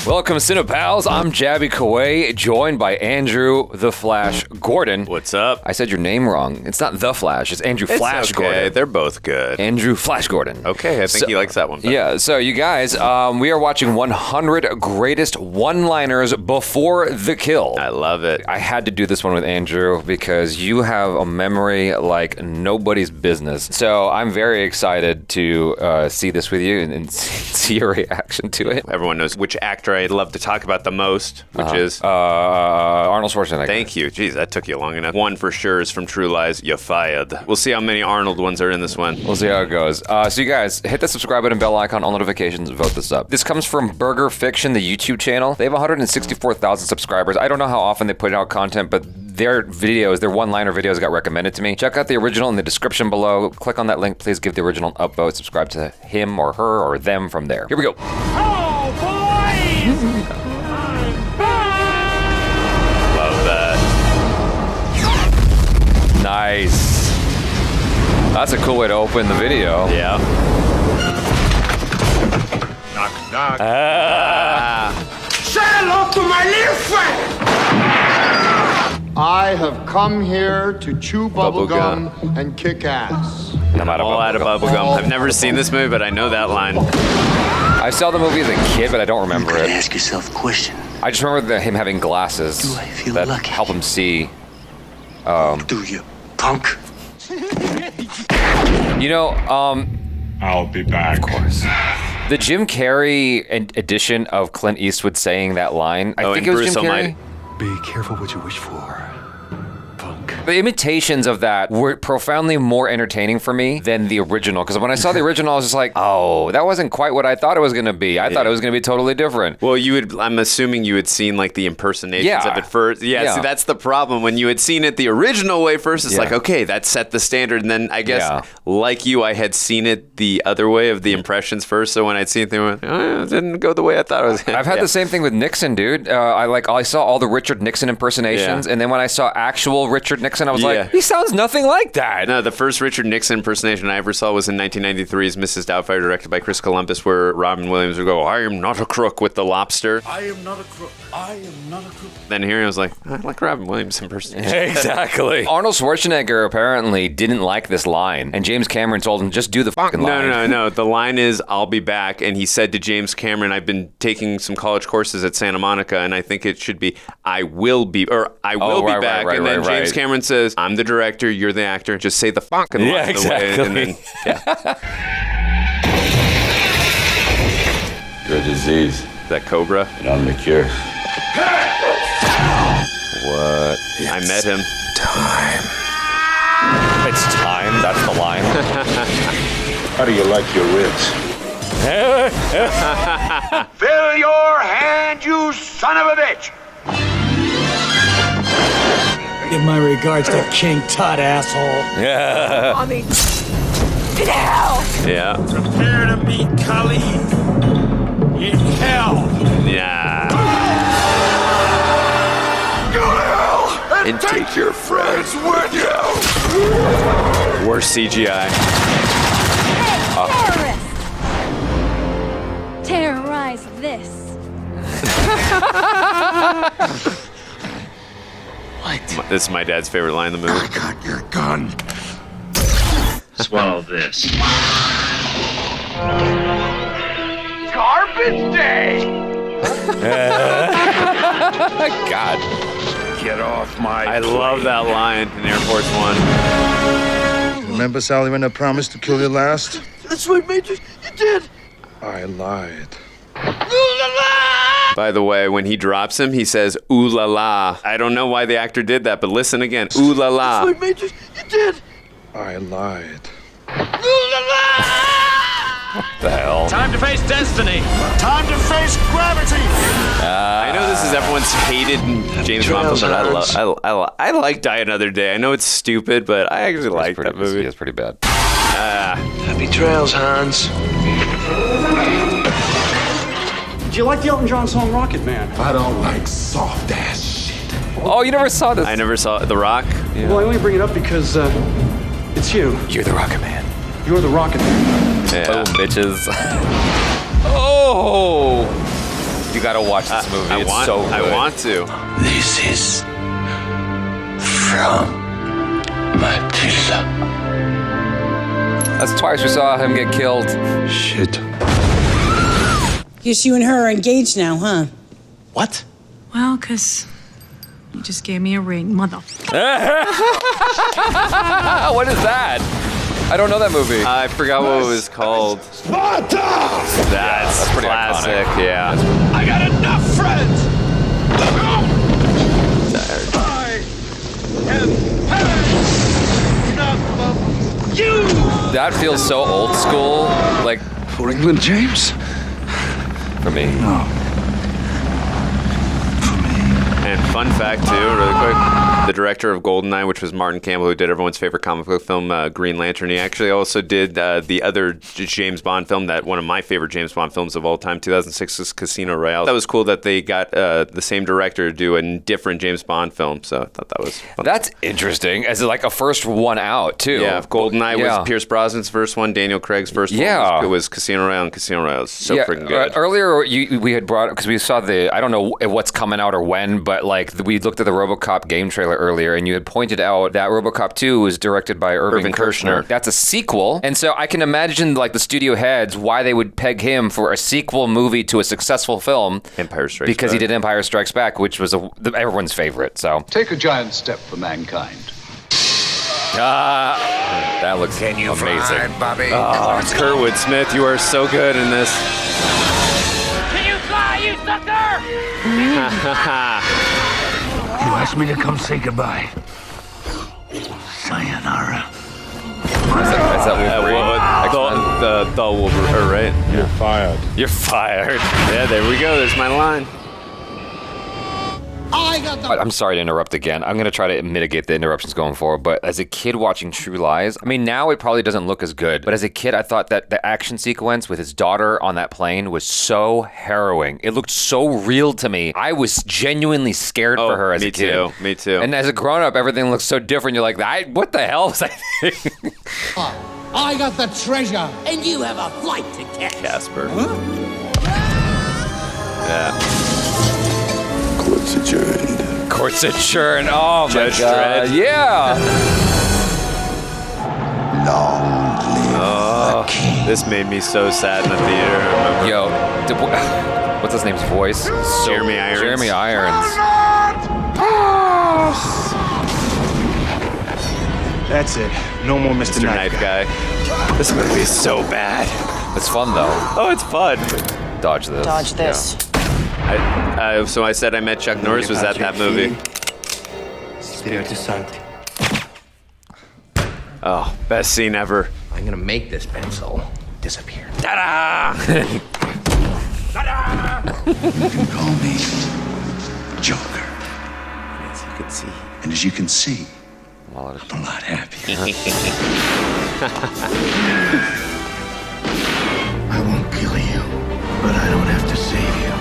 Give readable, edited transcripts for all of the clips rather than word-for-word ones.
Welcome, Cinepals. I'm Jabby Kaway, joined by Andrew the Flash Gordon. What's up? I said your name wrong. It's not the Flash. It's Andrew Flash Gordon. They're both good. Andrew Flash Gordon. Okay, I think he likes that one better. Yeah, so you guys, we are watching 100 Greatest One-Liners Before the Kill. I love it. I had to do this one with Andrew because you have a memory like nobody's business. So I'm very excited to see this with you and see your reaction to it. Everyone knows which actor I'd love to talk about the most, which is... Arnold Schwarzenegger. Thank you. Jeez, that took you long enough. One for sure is from True Lies, you're fired. We'll see how many Arnold ones are in this one. We'll see how it goes. So you guys, hit the subscribe button, bell icon, all notifications, vote this up. This comes from Burger Fiction, the YouTube channel. They have 164,000 subscribers. I don't know how often they put out content, but their videos, their one-liner videos got recommended to me. Check out the original in the description below. Click on that link. Please give the original an upvote. Subscribe to him or her or them from there. Here we go. Oh, boys! Love that. Nice. That's a cool way to open the video. Yeah. Knock, knock. Say hello to my little friend! I have come here to chew bubblegum and kick ass. I'm All out of bubblegum. I've never seen this movie, but I know that line. I saw the movie as a kid, but I don't remember it. Ask yourself a question. I just remember him having glasses Do I feel that lucky? help him see. Do you, punk? You know, I'll be back. of course. The Jim Carrey edition of Clint Eastwood saying that line, I think and it was Bruce Jim Carrey. Almighty. Be careful what you wish for, punk. The imitations of that were profoundly more entertaining for me than the original. Because when I saw the original, I was just like, oh, that wasn't quite what I thought it was going to be. I thought it was going to be totally different. Well, I'm assuming you had seen like the impersonations of it first. Yeah, see, that's the problem. When you had seen it the original way first, it's like, okay, that set the standard. And then I guess, like you, I had seen it the other way of the impressions first. So when I'd seen it, they went, oh, it didn't go the way I thought it was. I've had the same thing with Nixon, dude. I saw all the Richard Nixon impersonations, and then when I saw actual Richard Nixon, I was like, he sounds nothing like that. No, the first Richard Nixon impersonation I ever saw was in 1993's Mrs. Doubtfire, directed by Chris Columbus, where Robin Williams would go, I am not a crook with the lobster. I am not a crook. I am not a crook. Then here I was like, I like Robin Williams impersonation. Exactly. Arnold Schwarzenegger apparently didn't like this line, and James Cameron told him, just do the fucking line. No. The line is, I'll be back. And he said to James Cameron, I've been taking some college courses at Santa Monica, and I think it should be, I will be back. And then James Cameron says, I'm the director, you're the actor, just say the fucking line. Yeah, exactly. And then, You're a disease, that Cobra. and I'm the cure. What? I met him. It's time. That's the line. How do you like your ribs? Fill your hand, you son of a bitch! Give my regards to King Tut, asshole. Yeah. Yeah. Prepare to meet Kali in hell. Yeah. And take your friends with you! Worst CGI. Terrorist! Terrorize this. This is my dad's favorite line in the movie. I got your gun. Swallow this. Garbage day! God. Get off my I love that line in Air Force One. Remember, Sally, when I promised to kill you last? That's what made you did! I lied. By the way, when he drops him, he says, ooh la la. I don't know why the actor did that, but listen again. Ooh la la. That's what made you did! I lied. What the hell? Time to face destiny. Time to face gravity. I know this is everyone's hated James Bond, but I like Die Another Day. I know it's stupid, but I actually like that movie. It's pretty bad. Happy trails, Hans. Do you like the Elton John song Rocket Man? I don't like soft ass shit. Oh, you never saw this? I never saw The Rock. Yeah. Well, I only bring it up because it's you. You're the Rocket Man. You're the Rocket Man. Yeah. Boom, bitches. Oh! You gotta watch this movie. It's so good. I want to. This is from Matilda. That's twice we saw him get killed. Shit. Guess you and her are engaged now, huh? What? Well, 'cause you just gave me a ring, mother. What is that? I don't know that movie. I forgot what it was called. Sparta! That's pretty classic. iconic. Yeah. I got enough friends! I have had enough of you! That feels so old school, like For England, James? for me. No. And fun fact, too, really quick. The director of GoldenEye, which was Martin Campbell, who did everyone's favorite comic book film, Green Lantern, he actually also did the other James Bond film, that one of my favorite James Bond films of all time, 2006's Casino Royale. That was cool that they got the same director to do a different James Bond film, so I thought that was fun. That's interesting, as like a first one out, too. Yeah, GoldenEye was Pierce Brosnan's first one, Daniel Craig's first one. It was Casino Royale, and Casino Royale was so freaking good. Earlier, we had brought, because we saw I don't know what's coming out or when, but like we looked at the RoboCop game trailer earlier, and you had pointed out that RoboCop 2 was directed by Irving Kershner. That's a sequel, and so I can imagine like the studio heads why they would peg him for a sequel movie to a successful film, Empire Strikes because Back. he did Empire Strikes Back, which was everyone's favorite. So take a giant step for mankind. That looks amazing. Bobby? Oh, Kurtwood Smith, you are so good in this. Can you fly, you sucker? You asked me to come say goodbye. Sayonara. Is that Wolverine? The Wolverine, right? You're fired. You're fired. Yeah, there we go. There's my line. I'm sorry to interrupt again. I'm going to try to mitigate the interruptions going forward, but as a kid watching True Lies, I mean, now it probably doesn't look as good, but as a kid, I thought that the action sequence with his daughter on that plane was so harrowing. It looked so real to me. I was genuinely scared for her as a kid. Me too. And as a grown-up, everything looks so different. You're like, what the hell was I thinking? I got the treasure, and you have a flight to catch. Casper. Huh? Yeah. Court's adjourned. Court's adjourned. Oh, my Judge God. Dredd. Yeah. Long live the king. This made me so sad in the theater. I remember. Yo, what's his name's voice? Jeremy Irons. Jeremy Irons. That's it. No more Mr. Mr. Knife Guy. This movie is so bad. It's fun, though. Oh, it's fun. Dodge this. Dodge this. So I said I met Chuck Norris. Was at that movie. Spiritus Sancti. Oh, best scene ever. I'm gonna make this pencil disappear. Ta-da! You can call me Joker. As you can see. And as you can see, I'm I'm a lot happy. I won't kill you, but I don't have to save you.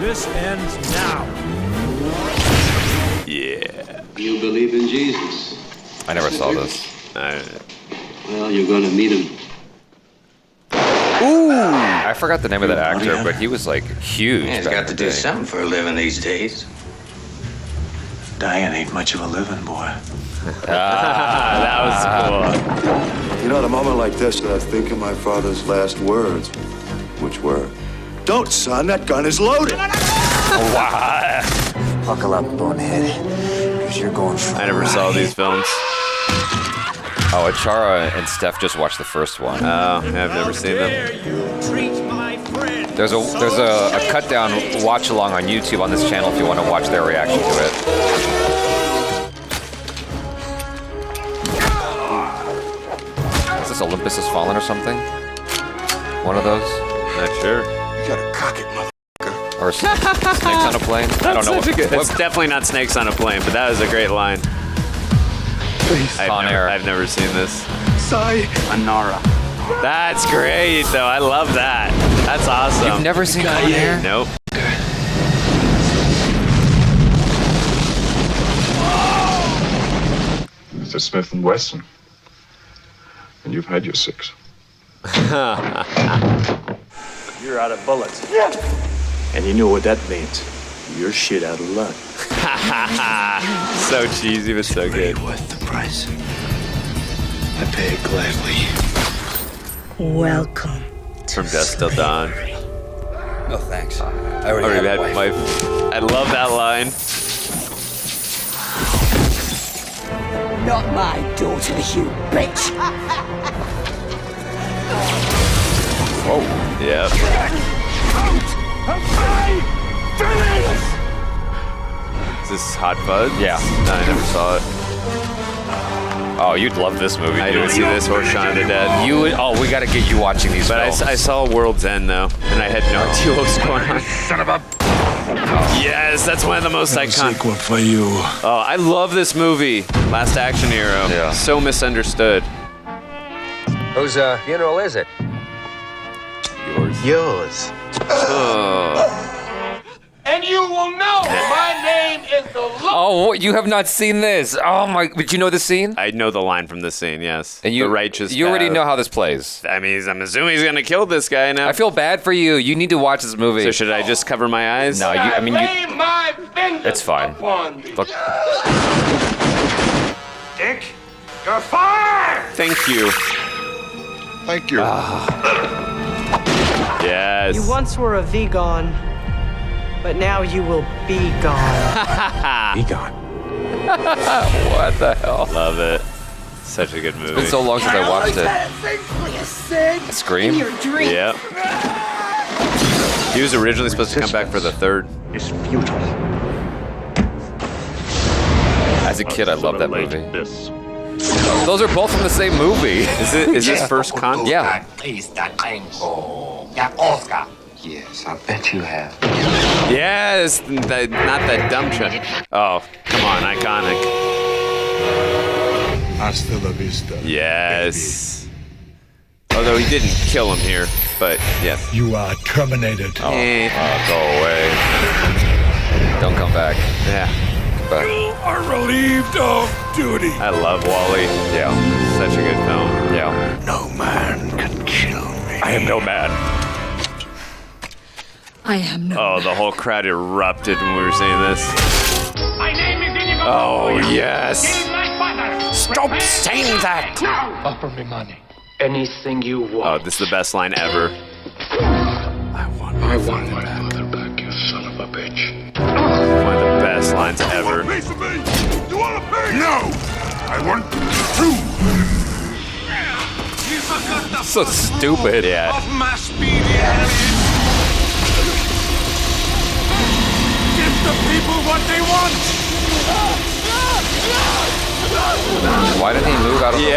This ends now. Yeah. You believe in Jesus? I never saw this. Well, you're going to meet him. Ooh! I forgot the name of that actor, but he was like huge. He's got to do something for a living these days. Dying ain't much of a living, boy. That was cool. You know, at a moment like this, I think of my father's last words, which were, "Don't, son, that gun is loaded." Wow. Buckle up, bonehead, because you're going for I never saw these films. Oh, Achara and Steph just watched the first one. Oh, I've never seen them. There's a cut down watch along on YouTube on this channel if you want to watch their reaction to it. Is this Olympus Has Fallen or something? One of those? Not sure. You gotta cock it, motherfucker. Or Snakes on a Plane? I don't know. It's definitely not Snakes on a Plane, but that was a great line. Please. I've never seen this. Sayonara. That's great, though. I love that. That's awesome. You've never seen Con Air? Nope. Mr. Smith & Wesson. And you've had your 6. you're out of bullets. And you know what that means. You're shit out of luck. So cheesy, but so good. Worth the price. I pay it gladly. Welcome. From Dusk Till Dawn. No thanks. I Already had my. I love that line. Not my daughter, you bitch. Whoa. Yep. Is this Hot Fuzz? Yeah. No, I never saw it. Oh, you'd love this movie. I didn't see this or Shaun of the Dead. You would. Oh, we got to get you watching these But films. I saw World's End though, and I had no idea what was going on. Son of a... Yes, that's one of the most iconic. Sequel for you. Oh, I love this movie, Last Action Hero. Yeah. So misunderstood. Whose funeral is it? Yours. And you will know my name is the Lord. Oh, you have not seen this. Oh my! But you know the scene? I know the line from the scene. Yes. And you, the righteous. You already path. know how this plays. I mean, I'm assuming he's gonna kill this guy now. I feel bad for you. You need to watch this movie. So should I just cover my eyes? No, I mean, Lay my vengeance it's fine. upon thee. Look, Dick, you're fired. Thank you. Thank you. Yes. You once were a vegan, but now you will be gone. Be gone. what the hell? Love it. Such a good movie. It's been so long since I watched it. Scream? Yep. He was originally supposed to come back for the third. It's futile. As a kid, I loved that movie. Those are both from the same movie. Is this First Con? Yeah. Yes, I bet you have. Yes, not that dumb shit. Oh, come on, iconic. Hasta la vista. Yes. Although he didn't kill him here, but yes. You are terminated. Go away. Don't come back. Yeah. But You are relieved of duty. I love Wall-E. yeah, Such a good film. yeah. No man can kill me. I am no man. I am no. Oh, the whole crowd erupted when we were saying this. My name is Inigo. Oh, yes. Kill my father. Stop saying that. Offer me money. Anything you want. Oh, this is the best line ever. I want my father back, you son of a bitch. One of the best lines ever. Piece of me. You want a piece? No. I want two. So stupid. Yeah. Of my speedy alien. Give the people what they want. Why didn't he move out of the way?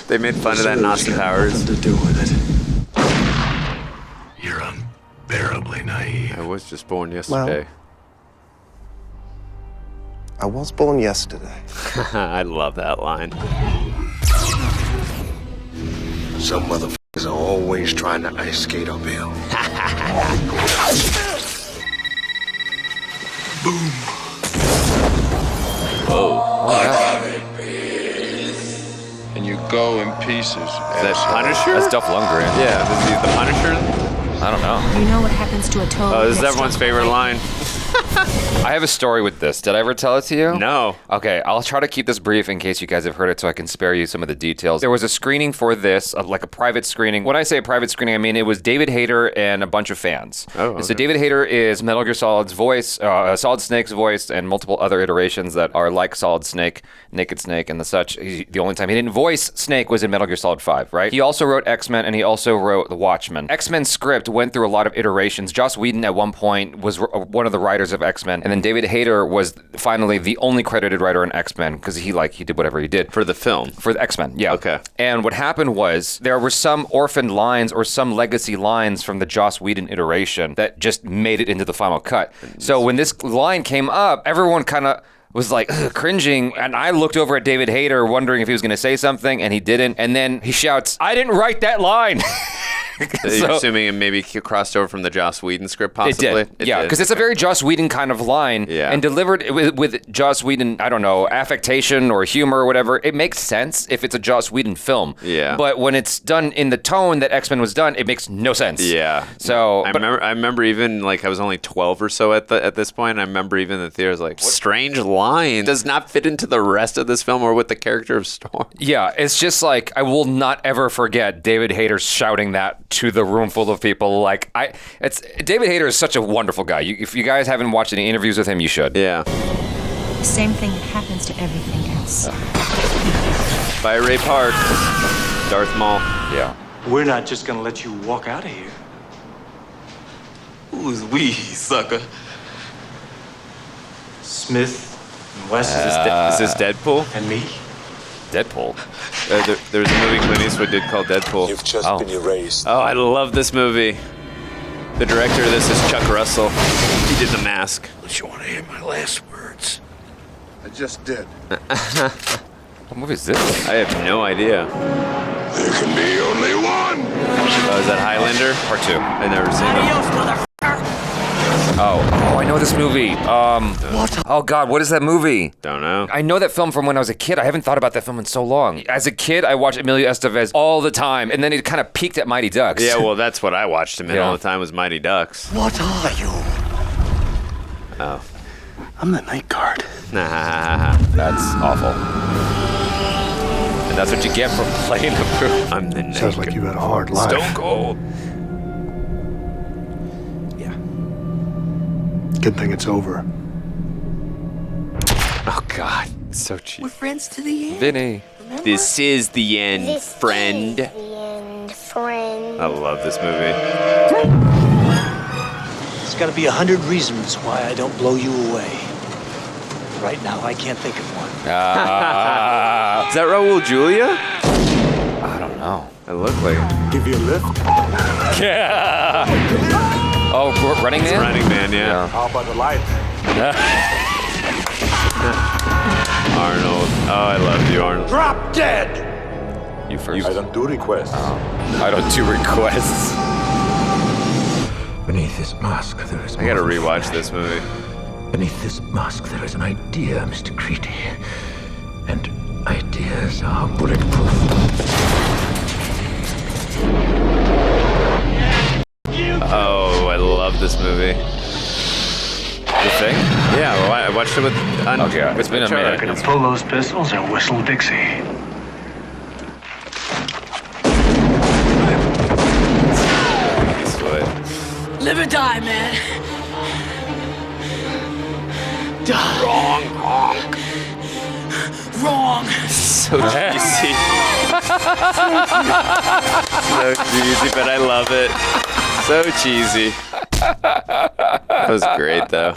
They made fun of that in Austin Powers. To do with it. You're unbearably naive. I was just born yesterday. I was born yesterday. I love that line. Some motherfuckers are always trying to ice skate uphill. Boom. And you go in pieces. Is that Punisher? That's Duff Lundgren. Yeah, this is the Punisher. I don't know. You know what happens to a toad? Oh, this is everyone's favorite line. I have a story with this. Did I ever tell it to you? No. Okay, I'll try to keep this brief in case you guys have heard it so I can spare you some of the details. There was a screening for this, like a private screening. When I say a private screening, I mean it was David Hayter and a bunch of fans. Oh, okay. And so David Hayter is Metal Gear Solid's voice, Solid Snake's voice, and multiple other iterations that are like Solid Snake, Naked Snake, and the such. The only time he didn't voice Snake was in Metal Gear Solid 5, right? He also wrote X-Men, and he also wrote The Watchmen. X-Men script went through a lot of iterations. Joss Whedon at one point was one of the writers of X-Men, and then David Hayter was finally the only credited writer in X-Men because he did whatever he did. For the film? For the X-Men, yeah. Okay. And what happened was there were some orphaned lines or some legacy lines from the Joss Whedon iteration that just made it into the final cut. So when this line came up, everyone kind of was like cringing, and I looked over at David Hayter wondering if he was going to say something, and he didn't. And then he shouts, "I didn't write that line." You're assuming it maybe crossed over from the Joss Whedon script, possibly? It did. Yeah, because it's a very Joss Whedon kind of line. Yeah. And delivered with Joss Whedon, I don't know, affectation or humor or whatever. It makes sense if it's a Joss Whedon film. Yeah. But when it's done in the tone that X-Men was done, it makes no sense. Yeah. So I remember even like I was only 12 or so at this point. I remember even the theater was like, strange line does not fit into the rest of this film or with the character of Storm. Yeah, it's just like I will not ever forget David Hayter shouting that to the room full of people. Like David Hayter is such a wonderful guy. If you guys haven't watched any interviews with him, you should. Yeah. The same thing that happens to everything else. By Ray Park, Darth Maul. Yeah. We're not just gonna let you walk out of here. Who's we, sucker? Smith and West. Is this Deadpool? And me? Deadpool? There was a movie Clint Eastwood did called Deadpool. You've just been erased. Oh, I love this movie. The director of this is Chuck Russell. He did The Mask. Don't you want to hear my last words? I just did. What movie is this? I have no idea. There can be only one. Oh, is that Highlander? Part 2. I've never seen it. Oh, I know this movie. What? Oh God, what is that movie? Don't know. I know that film from when I was a kid. I haven't thought about that film in so long. As a kid, I watched Emilio Estevez all the time, and then it kind of peaked at Mighty Ducks. Yeah, well, that's what I watched him in all the time was Mighty Ducks. What are you? Oh. I'm the night guard. That's awful. And that's what you get for playing the group. I'm the night Sounds like you had a hard life. Stone Cold. Good thing it's over. Oh God, so cheap. We're friends to the end. Vinny. This is the end, friend. Is the end, friend. I love this movie. There's got to be 100 reasons why I don't blow you away. Right now, I can't think of one. Is that Raul Julia? I don't know. I look like it. Give you a lift? Yeah. Oh, Running Man? Running Man, yeah. How about the light? Arnold. Oh, I love you, Arnold. Drop dead! You first. I don't do requests. I don't do requests. Beneath this mask, there is. I gotta rewatch this movie. Beneath this mask, there is an idea, Mr. Creedy. And ideas are bulletproof. Oh, I love this movie. The Thing? Yeah, well, I watched it with. Okay, it's been a minute. Gonna pull those pistols and whistle Dixie. Eastwood. Live or die, man. Die. Wrong, honk. Wrong. So cheesy. So cheesy, but I love it. So cheesy. That was great, though.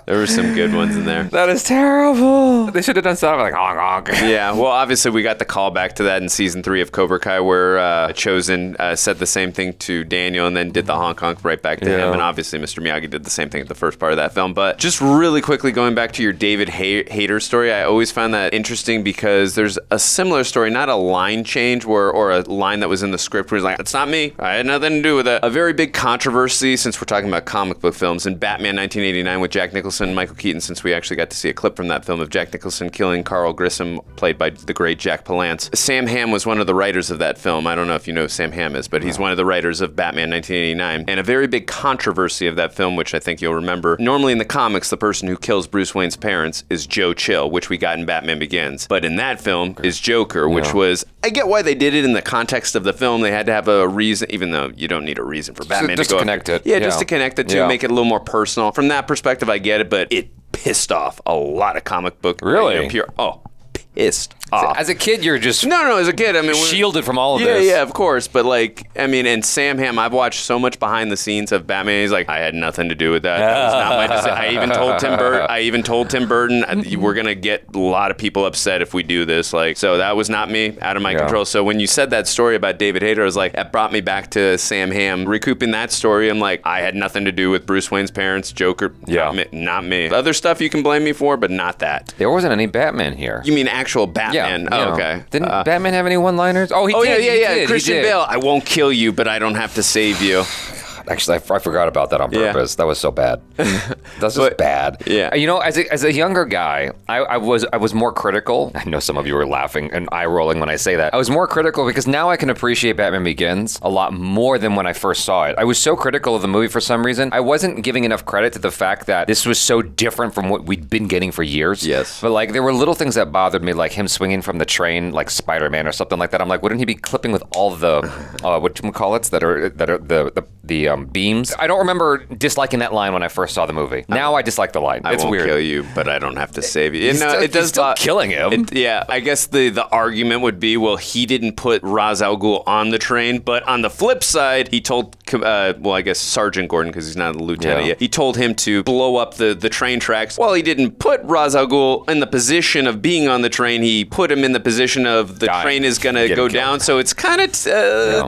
There were some good ones in there. That is terrible. They should have done something like honk honk. Yeah, well, obviously we got the call back to that in season 3 of Cobra Kai, where Chosen said the same thing to Daniel and then did the honk honk right back to him. And obviously Mr. Miyagi did the same thing at the first part of that film. But just really quickly going back to your David Hayter story, I always found that interesting because there's a similar story, not a line change or a line that was in the script where he's like, it's not me. I had nothing to do with it. A very big controversy, since we're talking about comic book films, in Batman 1989 with Jack Nicholson and Michael Keaton, since we actually got to see a clip from that film of Jack Nicholson killing Carl Grissom, played by the great Jack Palance. Sam Hamm was one of the writers of that film. I don't know if you know who Sam Hamm is, but he's one of the writers of Batman 1989. And a very big controversy of that film, which I think you'll remember. Normally in the comics, the person who kills Bruce Wayne's parents is Joe Chill, which we got in Batman Begins. But in that film is Joker, which was, I get why they did it in the context of the film. They had to have a reason, even though you don't need a reason for Batman just to go. To connect it. Yeah, just to connect it to make it a little more personal. From that perspective, I get it, but it pissed off a lot of comic book. Really? Pissed off. As a kid, you're just no. As a kid, I mean, shielded from all of this. Yeah, of course. But like, I mean, and Sam Hamm, I've watched so much behind the scenes of Batman. He's like, I had nothing to do with that. That was not my decision. I even told Tim Burton, we're gonna get a lot of people upset if we do this. Like, so that was not me, out of my control. So when you said that story about David Hayter, I was like, that brought me back to Sam Hamm recouping that story. I'm like, I had nothing to do with Bruce Wayne's parents, Joker. Not me. Other stuff you can blame me for, but not that. There wasn't any Batman here. You mean actual actual Batman. Okay. Didn't Batman have any one-liners? Oh, he did. Yeah. Christian Bale, I won't kill you, but I don't have to save you. Actually, I forgot about that on purpose. That was so bad. That's just bad. Yeah. You know, as a younger guy, I was more critical. I know some of you were laughing and eye rolling when I say that. I was more critical because now I can appreciate Batman Begins a lot more than when I first saw it. I was so critical of the movie for some reason. I wasn't giving enough credit to the fact that this was so different from what we'd been getting for years. Yes. But like, there were little things that bothered me, like him swinging from the train, like Spider-Man or something like that. I'm like, wouldn't he be clipping with all the whatchamacallits that are the beams? I don't remember disliking that line when I first saw the movie. Now I dislike the line. It's weird. I won't kill you, but I don't have to save you. It does still killing him. I guess the argument would be, well, he didn't put Ra's al Ghul on the train, but on the flip side, he told, I guess Sergeant Gordon, because he's not a lieutenant yet, he told him to blow up the train tracks. Well, he didn't put Ra's al Ghul in the position of being on the train. He put him in the position of the train is going to go down. So it's kind of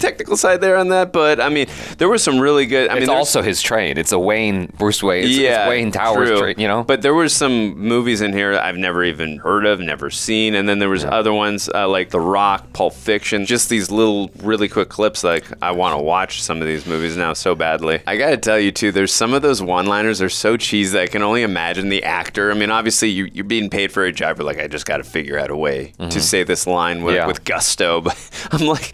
technical side there on that, but I mean, there was some really good. It's also his train. It's a Bruce Wayne. It's Wayne Towers train, you know? But there were some movies in here I've never even heard of, never seen. And then there was other ones like The Rock, Pulp Fiction, just these little really quick clips. Like, I want to watch some of these movies now so badly. I got to tell you, too, there's some of those one-liners are so cheesy that I can only imagine the actor. I mean, obviously, you're being paid for a job. You're like, I just got to figure out a way to say this line with gusto. But I'm like,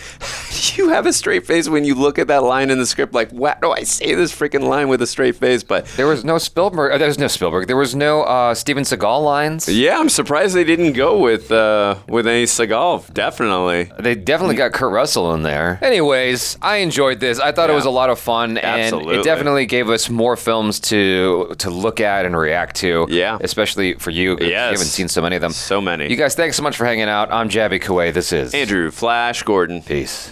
you have a straight face when you look at that line in the script. Like, why do I say this freaking line with a straight face? But there was no Spielberg. There was no Spielberg. There was no Steven Seagal lines. Yeah, I'm surprised they didn't go with any Seagal. Definitely, they definitely got Kurt Russell in there. Anyways, I enjoyed this. I thought it was a lot of fun, and it definitely gave us more films to look at and react to. Yeah, especially for you. Yes. You haven't seen so many of them. So many. You guys, thanks so much for hanging out. I'm Jabby Kuwait. This is Andrew Flash Gordon. Peace.